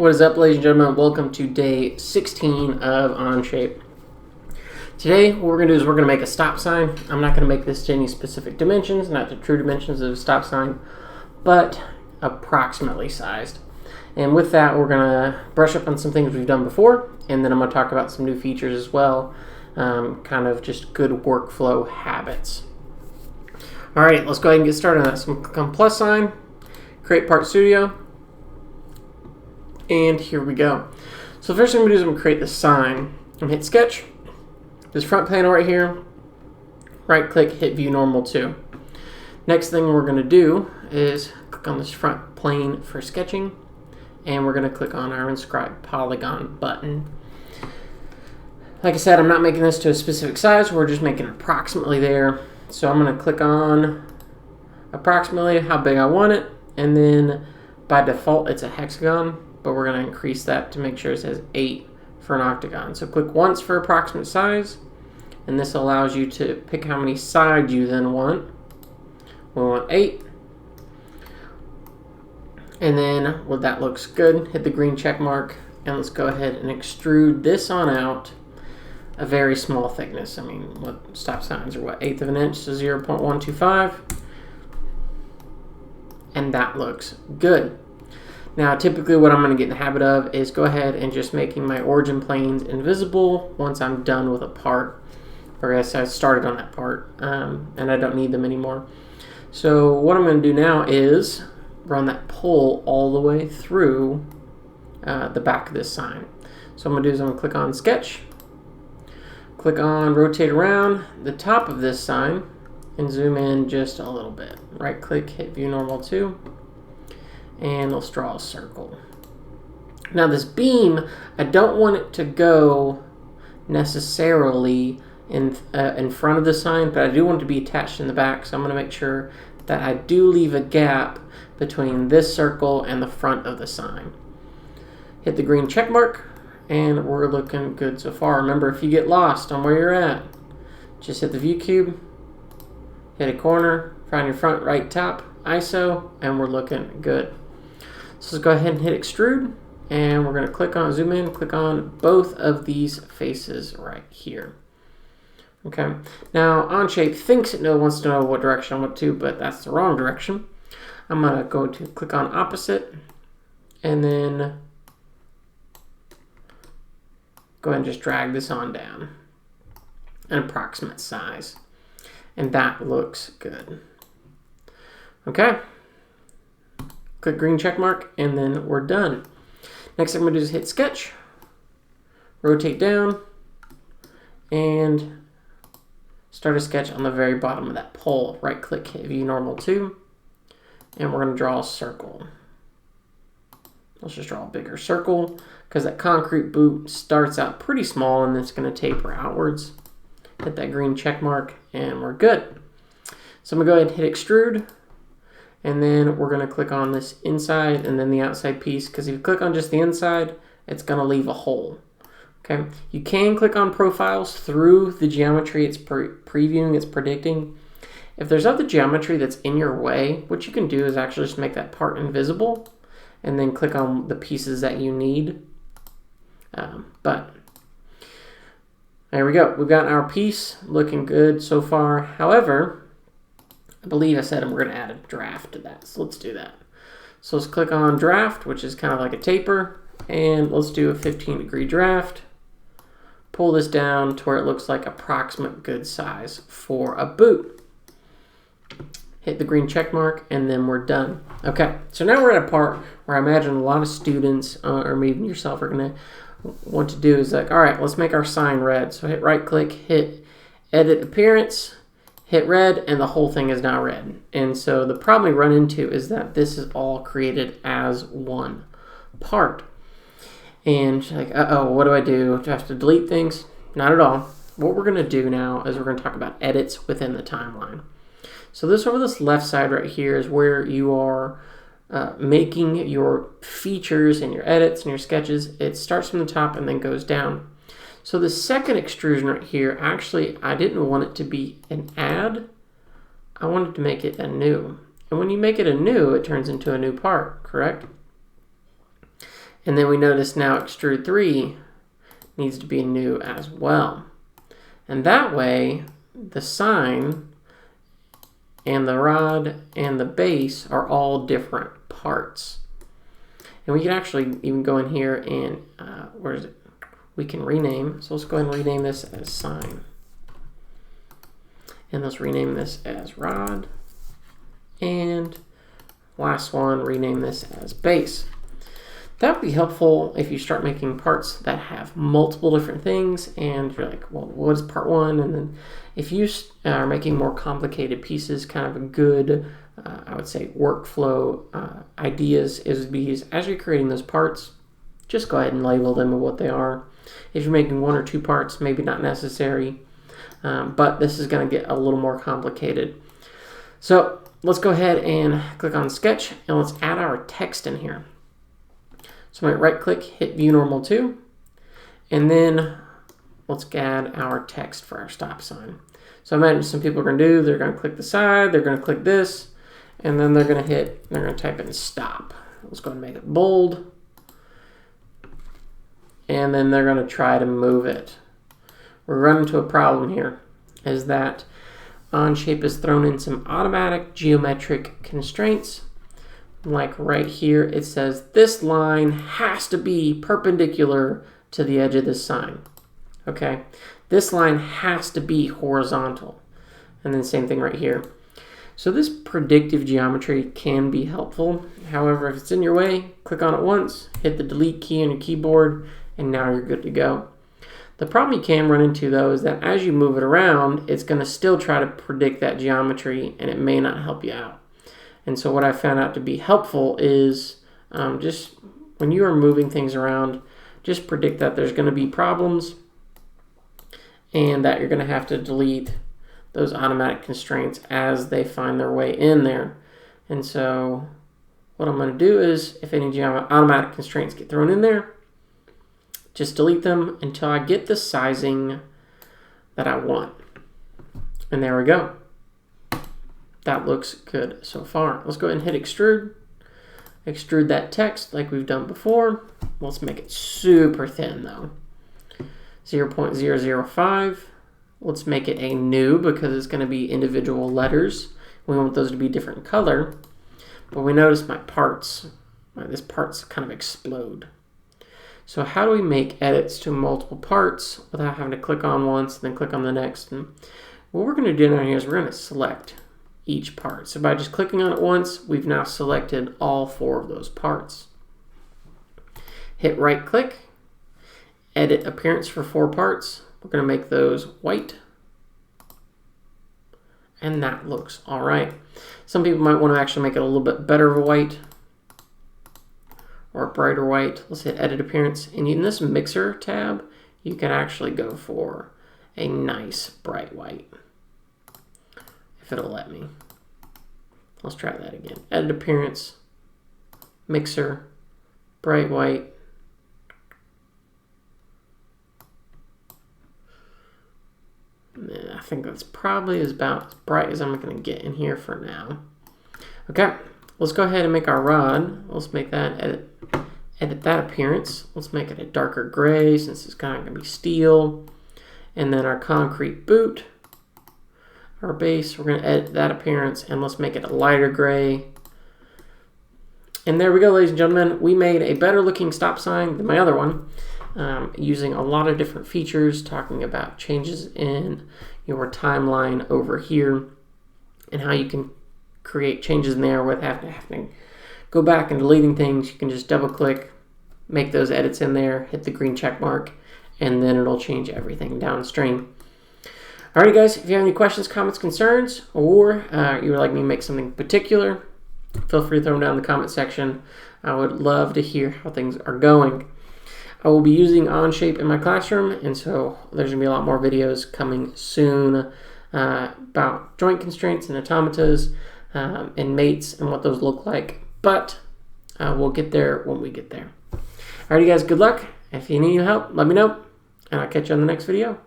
What is up, ladies and gentlemen? Welcome to day 16 of OnShape. Today, what we're going to do is we're going to make a stop sign. I'm not going to make this to any specific dimensions, not the true dimensions of a stop sign, but approximately sized. And with that, we're going to brush up on some things we've done before, and then I'm going to talk about some new features as well, kind of just good workflow habits. All right, let's go ahead and get started on that. So click on plus sign, create part studio. And here we go. So the first thing I'm going to do is I'm going to create the sign. I'm going to hit sketch, this front panel right here, right click, hit view normal 2. Next thing we're going to do is click on this front plane for sketching, and we're going to click on our inscribe polygon button. Like I said, I'm not making this to a specific size, we're just making it approximately there. So I'm going to click on approximately how big I want it, and then by default it's a hexagon, but we're going to increase that to make sure it says 8 for an octagon. So click once for approximate size, and this allows you to pick how many sides you then want. We want 8. And then, well, that looks good. Hit the green check mark, and let's go ahead and extrude this on out a very small thickness. I mean, what stop signs are what, 1/8 of an inch, so 0.125. And that looks good. Now, typically what I'm going to get in the habit of is go ahead and just making my origin planes invisible once I'm done with a part, or I started on that part, and I don't need them anymore. So what I'm going to do now is run that pull all the way through the back of this sign. So what I'm going to do is I'm going to click on sketch, click on rotate around the top of this sign, and zoom in just a little bit. Right click, hit view normal 2. And let's draw a circle. Now this beam, I don't want it to go necessarily in front of the sign, but I do want it to be attached in the back, so I'm going to make sure that I do leave a gap between this circle and the front of the sign. Hit the green check mark, and we're looking good so far. Remember, if you get lost on where you're at, just hit the view cube, hit a corner, find your front right top, ISO, and we're looking good. So let's go ahead and hit extrude, and we're going to click on, zoom in, click on both of these faces right here. Okay, now OnShape thinks it wants to know what direction I want to, but that's the wrong direction. I'm going to go to click on opposite, and then go ahead and just drag this on down, an approximate size, and that looks good. Okay. Click green check mark, and then we're done. Next thing I'm going to do is hit sketch, rotate down, and start a sketch on the very bottom of that pole. Right click, hit view normal 2, and we're going to draw a circle. Let's just draw a bigger circle, because that concrete boot starts out pretty small, and it's going to taper outwards. Hit that green check mark, and we're good. So I'm going to go ahead and hit extrude, and then we're going to click on this inside and then the outside piece, because if you click on just the inside, it's going to leave a hole. Okay, you can click on profiles through the geometry it's previewing, it's predicting. If there's other geometry that's in your way, what you can do is actually just make that part invisible and then click on the pieces that you need. But there we go. We've got our piece looking good so far. However, I believe I said we're going to add a draft to that, so let's do that. So let's click on draft, which is kind of like a taper, and let's do a 15-degree draft. Pull this down to where it looks like approximate good size for a boot. Hit the green check mark, and then we're done. Okay, so now we're at a part where I imagine a lot of students, or maybe yourself, are going to want to do is like, all right, let's make our sign red. So hit right click, hit edit appearance, hit red, and the whole thing is now red. And so the problem we run into is that this is all created as one part. And like, uh-oh, what do I do? Do I have to delete things? Not at all. What we're going to do now is we're going to talk about edits within the timeline. So this over this left side right here is where you are making your features and your edits and your sketches. It starts from the top and then goes down. So the second extrusion right here, actually, I didn't want it to be an add. I wanted to make it a new. And when you make it a new, it turns into a new part, correct? And then we notice now extrude 3 needs to be new as well. And that way, the sign and the rod and the base are all different parts. And we can actually even go in here and, where is it? We can rename. So let's go ahead and rename this as sign. And let's rename this as rod. And last one, rename this as base. That would be helpful if you start making parts that have multiple different things and you're like, well, what is part 1? And then if you are making more complicated pieces, kind of a good, I would say, workflow ideas is as you're creating those parts, just go ahead and label them with what they are. If you're making 1 or 2 parts, maybe not necessary, but this is going to get a little more complicated. So let's go ahead and click on Sketch and let's add our text in here. So I might right click, hit View Normal To, and then let's add our text for our stop sign. So I imagine some people are going to do, they're going to click the side, they're going to click this, and then they're going to type in stop. Let's go ahead and make it bold. And then they're going to try to move it. We're running into a problem here, is that OnShape has thrown in some automatic geometric constraints. Like right here, it says this line has to be perpendicular to the edge of this sign. Okay, this line has to be horizontal. And then same thing right here. So this predictive geometry can be helpful. However, if it's in your way, click on it once, hit the delete key on your keyboard, and now you're good to go. The problem you can run into though is that as you move it around, it's going to still try to predict that geometry and it may not help you out. And so what I found out to be helpful is just when you are moving things around, just predict that there's going to be problems and that you're going to have to delete those automatic constraints as they find their way in there. And so what I'm going to do is if any automatic constraints get thrown in there, just delete them until I get the sizing that I want. And there we go. That looks good so far. Let's go ahead and hit extrude. Extrude that text like we've done before. Let's make it super thin though. 0.005. Let's make it a new because it's going to be individual letters. We want those to be different color. But we notice my parts, this part's kind of explode. So how do we make edits to multiple parts without having to click on once and then click on the next? And what we're going to do now here is we're going to select each part. So by just clicking on it once, we've now selected all 4 of those parts. Hit right click, edit appearance for 4 parts. We're going to make those white. And that looks all right. Some people might want to actually make it a little bit better of a white or a brighter white. Let's hit edit appearance. And in this mixer tab, you can actually go for a nice bright white. If it'll let me. Let's try that again. Edit appearance, mixer, bright white. And I think that's probably about as bright as I'm going to get in here for now. Okay, let's go ahead and make our rod. Let's make that, edit that appearance. Let's make it a darker gray since it's kind of going to be steel. And then our concrete boot. Our base, we're going to edit that appearance and let's make it a lighter gray. And there we go, ladies and gentlemen. We made a better looking stop sign than my other one using a lot of different features, talking about changes in your timeline over here and how you can create changes in there without having to go back and deleting things. You can just double click, make those edits in there, hit the green check mark, and then it'll change everything downstream. Alrighty guys, if you have any questions, comments, concerns, or you would like me to make something particular, feel free to throw them down in the comment section. I would love to hear how things are going. I will be using OnShape in my classroom, and so there's going to be a lot more videos coming soon about joint constraints and automatas and mates and what those look like. But we'll get there when we get there. Alrighty guys, good luck. If you need help, let me know, and I'll catch you on the next video.